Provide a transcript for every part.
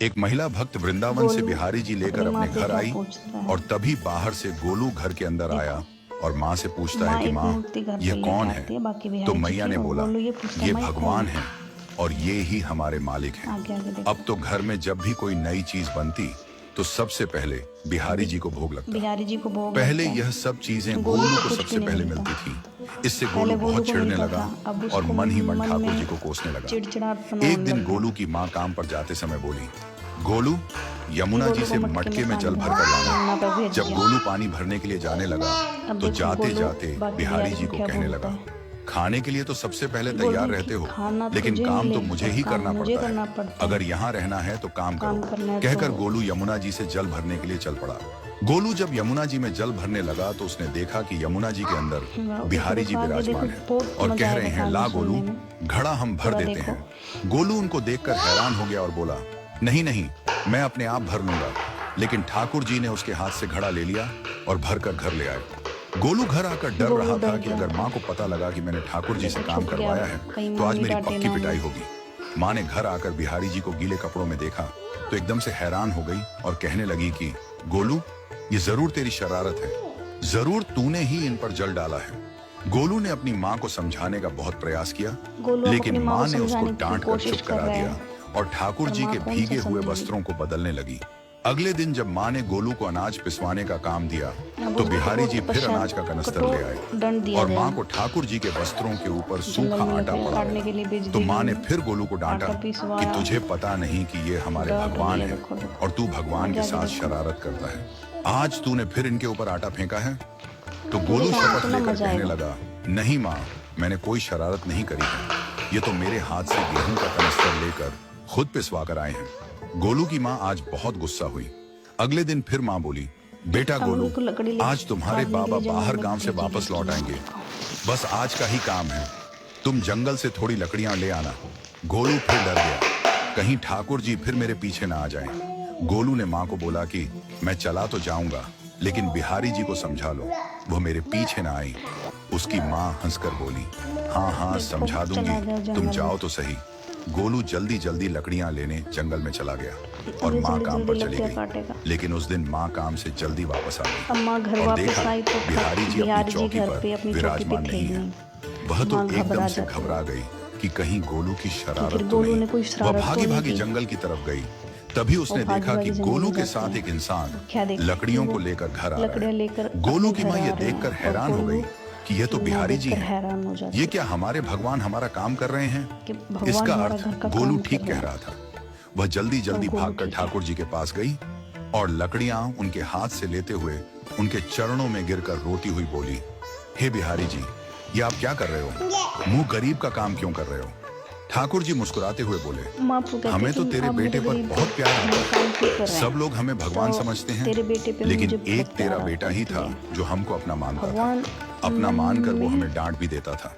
एक महिला भक्त वृंदावन से बिहारी जी लेकर अपने घर आई और तभी बाहर से गोलू घर के अंदर आया और माँ से पूछता है कि माँ ये कौन है। तो मैया ने बोला ये भगवान है और ये ही हमारे मालिक हैं। अब तो घर में जब भी कोई नई चीज बनती तो सबसे पहले बिहारी जी को भोग लगता। पहले यह सब चीजें गोलू को सबसे पहले मिलती थी। इससे गोलू बहुत चिढ़ने लगा और मन ही मन ठाकुर जी को कोसने लगा। एक दिन गोलू की माँ काम पर जाते समय बोली, गोलू यमुना जी से मटके में जल भर कर लाना। जब गोलू पानी भरने के लिए जाने लगा तो जाते जाते बिहारी जी को कहने लगा, खाने के लिए तो सबसे पहले तैयार रहते हो, लेकिन काम तो मुझे ही करना पड़ता है। अगर यहाँ रहना है तो काम करो। कहकर गोलू यमुना जी से जल भरने के लिए चल पड़ा। गोलू जब यमुना जी में जल भरने लगा तो उसने देखा कि यमुना जी के अंदर बिहारी जी विराजमान है और कह रहे हैं, ला गोलू घड़ा हम भर देते हैं। गोलू उनको देखकर हैरान हो गया और बोला, नहीं नहीं, मैं अपने आप भर लूंगा। लेकिन ठाकुर जी ने उसके हाथ से घड़ा ले लिया और भर कर घर ले आए। गोलू घर आकर डर रहा था कि अगर माँ को पता लगा कि मैंने ठाकुर जी से काम करवाया है तो आज मेरी पक्की पिटाई होगी। माँ ने घर आकर बिहारी जी को गीले कपड़ों में देखा तो एकदम से हैरान हो गई और कहने लगी कि गोलू ये जरूर तेरी शरारत है, जरूर तूने ही इन पर जल डाला है। गोलू ने अपनी माँ को समझाने का बहुत प्रयास किया, लेकिन माँ ने उसको डांट कर चुप करा दिया और ठाकुर जी के भीगे हुए वस्त्रों को बदलने लगी। अगले दिन जब माँ ने गोलू को अनाज पिसवाने का काम दिया तो बिहारी जी फिर अनाज का कनस्तर ले आए और माँ को ठाकुर जी के वस्त्रों के ऊपर सूखा आटा पड़ा। तो माँ ने फिर गोलू को डांटा कि तुझे पता नहीं कि ये हमारे भगवान है और तू भगवान के साथ शरारत करता है। आज तूने फिर इनके ऊपर आटा फेंका है। तो गोलू शपथ लेकर कहने लगा, नहीं माँ, मैंने कोई शरारत नहीं करी है। ये तो मेरे हाथ से गेहूं का कनस्तर लेकर खुद पिसवा कर आए हैं। गोलू की माँ आज बहुत गुस्सा हुई। अगले दिन फिर माँ बोली, बेटा गोलू, आज तुम्हारे बाबा बाहर गांव से वापस लौट आएंगे, बस आज का ही काम है। तुम जंगल से थोड़ी लकड़ियां ले आना। गोलू फिर डर गया, कहीं ठाकुर जी फिर मेरे पीछे ना आ जाएं। गोलू ने माँ को बोला कि मैं चला तो जाऊंगा, लेकिन बिहारी जी को समझा लो, वो मेरे पीछे ना आई। उसकी माँ हंसकर बोली, हाँ हाँ समझा दूंगी, तुम जाओ तो सही। गोलू जल्दी जल्दी लकड़ियां लेने जंगल में चला गया और माँ काम पर चली गई। लेकिन उस दिन माँ काम से जल्दी वापस आ गई और देखा बिहारी जी अपनी चौकी पर विराजमान नहीं है। वह तो एकदम से घबरा गई कि कहीं गोलू की शरारत तो नहीं। वह भागी भागी जंगल की तरफ गई। तभी उसने देखा कि गोलू के साथ एक इंसान लकड़ियों को लेकर घर आ रहा है। गोलू की माँ ये देखकर हैरान हो गई कि ये तो बिहारी जी हैं। ये क्या हमारे भगवान हमारा काम कर रहे हैं? इसका अर्थ गोलू ठीक कह रहा था। वह जल्दी जल्दी भागकर ठाकुर जी के पास गई और लकड़ियां उनके हाथ से लेते हुए उनके चरणों में गिरकर रोती हुई बोली, हे बिहारी जी, ये आप क्या कर रहे हो? मुंह गरीब का काम क्यों कर रहे हो? ठाकुर जी मुस्कुराते हुए बोले, हमें तो तेरे बेटे पर बहुत प्यार है। सब लोग हमें भगवान समझते हैं, लेकिन एक तेरा बेटा ही था जो हमको अपना मानता था। अपना मानकर वो हमें डांट भी देता था,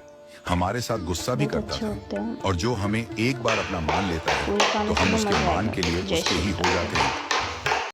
हमारे साथ गुस्सा भी करता था, और जो हमें एक बार अपना मान लेता है तो हम उसके मान के लिए उसके ही हो जाते हैं।